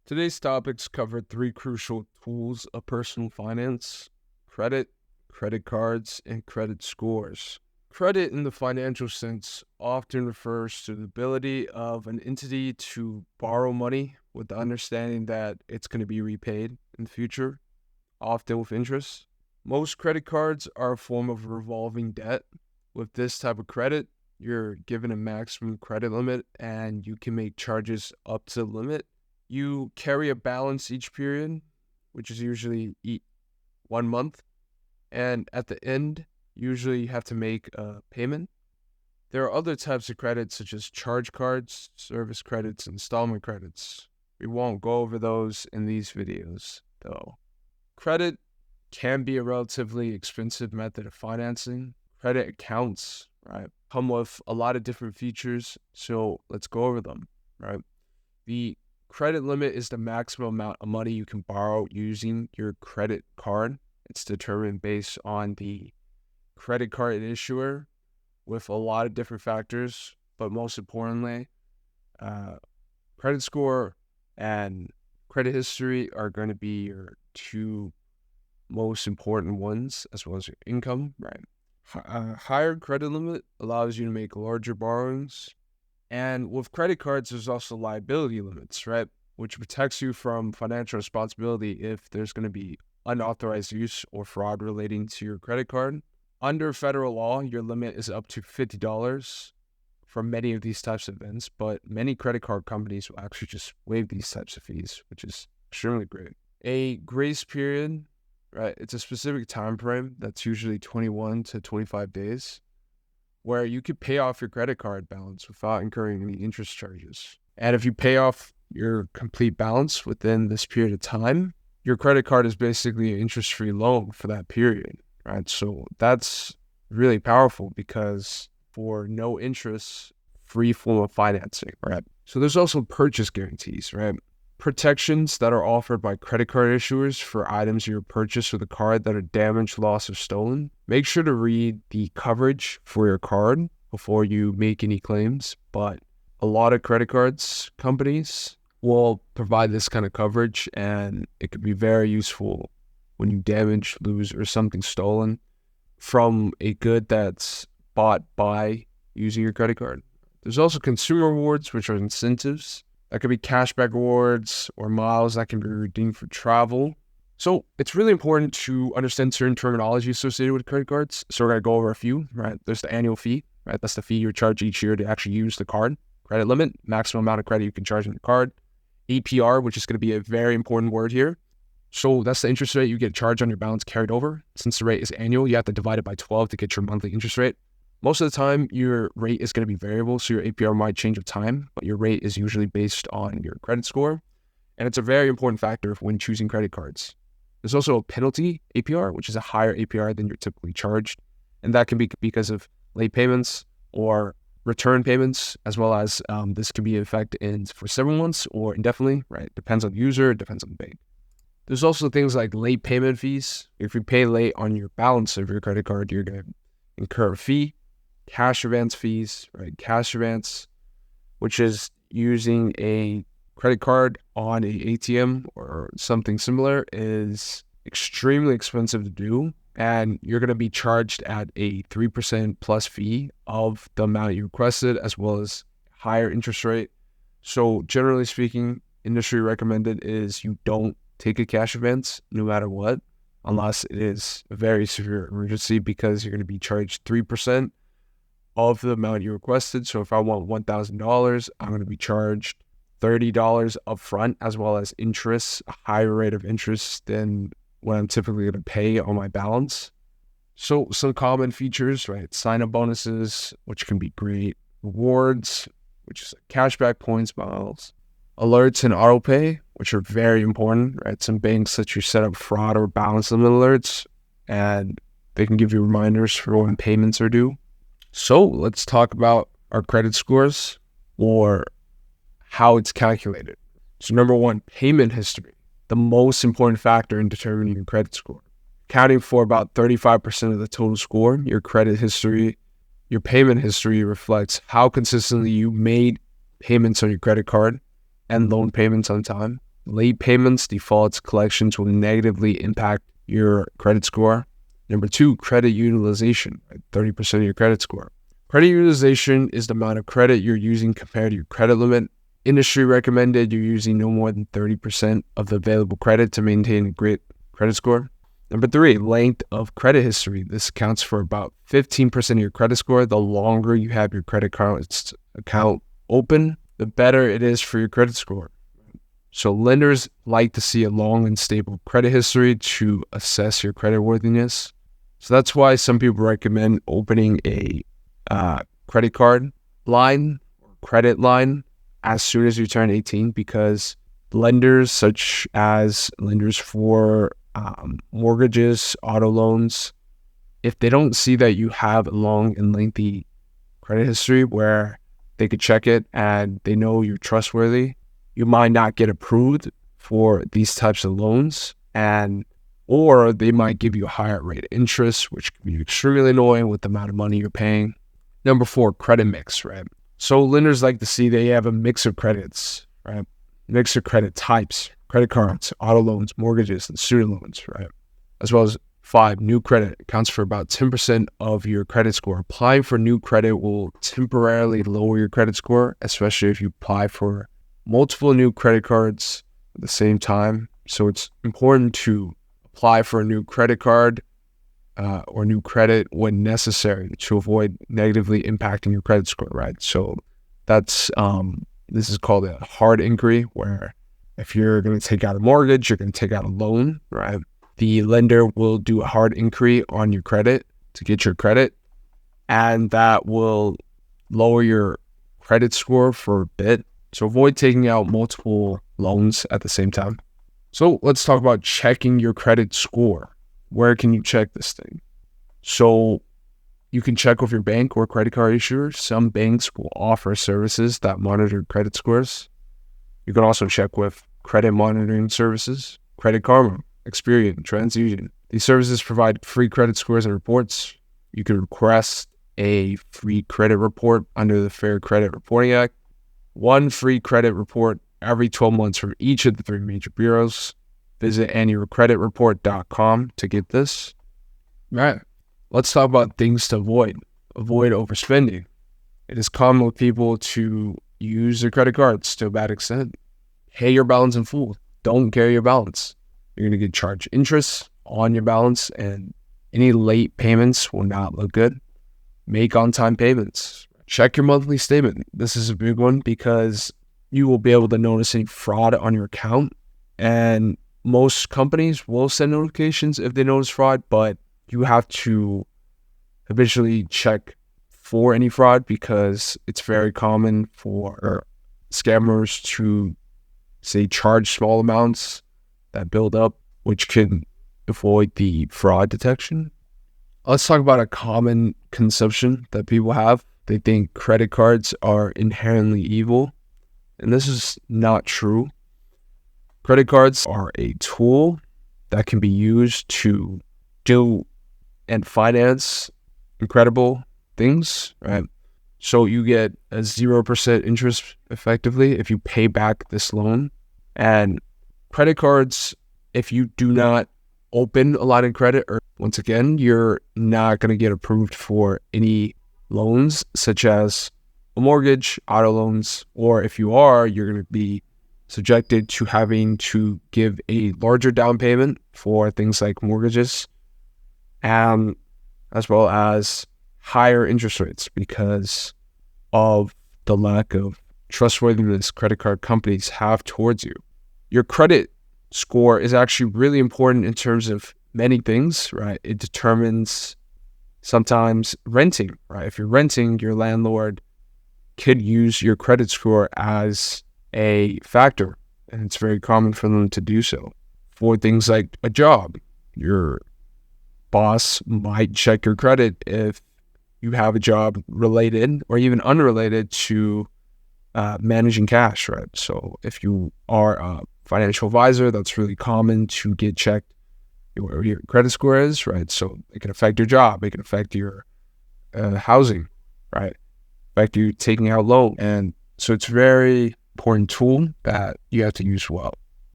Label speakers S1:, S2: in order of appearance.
S1: Today's topics cover three crucial tools of personal finance: credit, credit cards, and credit scores. Credit, in the financial sense, often refers to the ability of an entity to borrow money with the understanding that it's going to be repaid in the future, often with interest. Most credit cards are a form of revolving debt. With this type of credit, you're given a maximum credit limit and you can make charges up to the limit. You carry a balance each period, which is usually 1 month, and at the end, usually you have to make a payment. There are other types of credits such as charge cards, service credits, and installment credits. We won't go over those in these videos, though. Credit can be a relatively expensive method of financing. Credit accounts, right, come with a lot of different features, so let's go over them, right? The credit limit is the maximum amount of money you can borrow using your credit card. It's determined based on the credit card issuer with a lot of different factors, but most importantly, credit score and credit history are going to be your two most important ones, as well as your income, right? Higher credit limit allows you to make larger borrowings. And with credit cards, there's also liability limits, right? Which protects you from financial responsibility if there's going to be unauthorized use or fraud relating to your credit card. Under federal law, your limit is up to $50 for many of these types of events, but many credit card companies will actually just waive these types of fees, which is extremely great. A grace period, right? It's a specific time frame that's usually 21 to 25 days, where you could pay off your credit card balance without incurring any interest charges. And if you pay off your complete balance within this period of time, your credit card is basically an interest-free loan for that period, right? So that's really powerful because for no interest, free form of financing, right? So there's also purchase guarantees, right? Protections that are offered by credit card issuers for items you purchased with a card that are damaged, lost, or stolen. Make sure to read the coverage for your card before you make any claims, but a lot of credit cards companies will provide this kind of coverage, and it could be very useful when you damage, lose, or something stolen from a good that's bought by using your credit card. There's also consumer rewards, which are incentives. That could be cashback rewards or miles that can be redeemed for travel. So it's really important to understand certain terminology associated with credit cards. So we're going to go over a few, right? There's the annual fee, right? That's the fee you charge each year to actually use the card. Credit limit, maximum amount of credit you can charge on the card. APR, which is going to be a very important word here. So that's the interest rate you get charged on your balance carried over. Since the rate is annual, you have to divide it by 12 to get your monthly interest rate. Most of the time, your rate is going to be variable, so your APR might change with time, but your rate is usually based on your credit score, and it's a very important factor when choosing credit cards. There's also a penalty APR, which is a higher APR than you're typically charged, and that can be because of late payments or return payments, as well as this can be in effect for several months or indefinitely, right? Depends on the user, depends on the bank. There's also things like late payment fees. If you pay late on your balance of your credit card, you're going to incur a fee. Cash advance fees, right? Cash advance, which is using a credit card on a ATM or something similar, is extremely expensive to do. And you're going to be charged at a 3% plus fee of the amount you requested, as well as higher interest rate. So generally speaking, industry recommended is you don't take a cash advance no matter what, unless it is a very severe emergency, because you're going to be charged 3% of the amount you requested. So if I want $1,000, I'm going to be charged $30 upfront, as well as interest, a higher rate of interest than what I'm typically going to pay on my balance. So some common features, right? Sign-up bonuses, which can be great. Rewards, which is cashback, points, miles. Alerts and auto pay, which are very important, right? Some banks let you set up fraud or balance limit alerts, and they can give you reminders for when payments are due. So let's talk about our credit scores, or how it's calculated. So number one, payment history, the most important factor in determining your credit score. Accounting for about 35% of the total score, your credit history, your payment history reflects how consistently you made payments on your credit card and loan payments on time. late payments, defaults, collections will negatively impact your credit score. Number 2, credit utilization, 30% of your credit score. Credit utilization is the amount of credit you're using compared to your credit limit. Industry recommended you're using no more than 30% of the available credit to maintain a great credit score. Number 3, length of credit history. This accounts for about 15% of your credit score. The longer you have your credit card account open, the better it is for your credit score. So lenders like to see a long and stable credit history to assess your creditworthiness. So that's why some people recommend opening a credit card line or credit line as soon as you turn 18, because lenders such as lenders for mortgages, auto loans, if they don't see that you have a long and lengthy credit history where they could check it and they know you're trustworthy, you might not get approved for these types of loans, or they might give you a higher rate of interest, which can be extremely annoying with the amount of money you're paying. Number 4, credit mix, right? So lenders like to see they have a mix of credits, right? Mix of credit types, credit cards, auto loans, mortgages, and student loans, right? As well as 5, new credit accounts for about 10% of your credit score. Applying for new credit will temporarily lower your credit score, especially if you apply for multiple new credit cards at the same time. So it's important to apply for a new credit card or new credit when necessary to avoid negatively impacting your credit score, right? So that's this is called a hard inquiry, where if you're going to take out a mortgage, you're going to take out a loan, right? The lender will do a hard inquiry on your credit to get your credit, and that will lower your credit score for a bit. So avoid taking out multiple loans at the same time. So let's talk about checking your credit score. Where can you check this thing? So you can check with your bank or credit card issuer. Some banks will offer services that monitor credit scores. You can also check with credit monitoring services, Credit Karma, Experian, TransUnion. These services provide free credit scores and reports. You can request a free credit report under the Fair Credit Reporting Act. One free credit report every 12 months from each of the 3 major bureaus. Visit annualcreditreport.com to get this. All right, let's talk about things to avoid. Avoid overspending. It is common with people to use their credit cards to a bad extent. Pay your balance in full. Don't carry your balance. You're going to get charged interest on your balance, and any late payments will not look good. Make on-time payments. Check your monthly statement. This is a big one because you will be able to notice any fraud on your account, and most companies will send notifications if they notice fraud, but you have to habitually check for any fraud, because it's very common for scammers to, say, charge small amounts that build up, which can avoid the fraud detection. Let's talk about a common conception that people have. They think credit cards are inherently evil, and this is not true. Credit cards are a tool that can be used to do and finance incredible things, right? So you get a 0% interest effectively if you pay back this loan. And credit cards, if you do not open a line of credit, or once again, you're not going to get approved for any loans such as a mortgage, auto loans, or if you are, you're going to be subjected to having to give a larger down payment for things like mortgages, and as well as higher interest rates because of the lack of trustworthiness credit card companies have towards you. Your credit score is actually really important in terms of many things, right? It determines sometimes renting, right? If you're renting, your landlord could use your credit score as a factor, and it's very common for them to do so. For things like a job, your boss might check your credit if you have a job related or even unrelated to managing cash, right? So if you are a financial advisor, that's really common to get checked where your credit score is, right? So it can affect your job, it can affect your housing, right? Affect you taking out loan. And so it's a very important tool that you have to use well.